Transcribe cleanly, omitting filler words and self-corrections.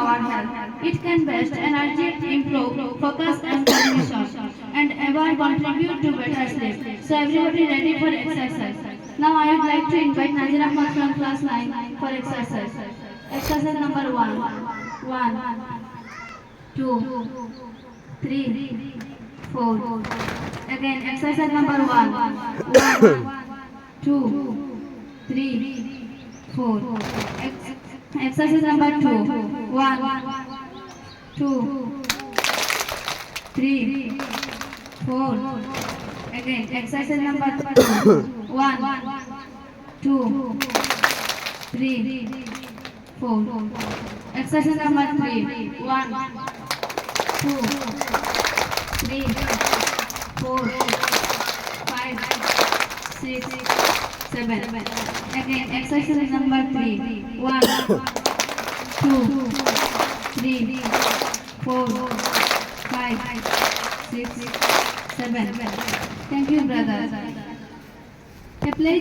our health. It can boost energy, improve focus and coordination, and ever contribute to better sleep. So everybody ready for exercise? Now I would like to invite Nazir Ahmad from class 9 for exercise. Exercise number 1. 1, 2, 3, 4. Again, exercise number 1. 1, 2, 3, 4. Exercise number 2. 1, 2, 3, 4. Again, exercise number 2. 1, 2, 3, 4. Exercise number 3. 1, 2, 3, 4, 5, 6, 7. Again, exercise number 3. 1, 2, 3, 4, 5, 6, 7. Thank you, brother.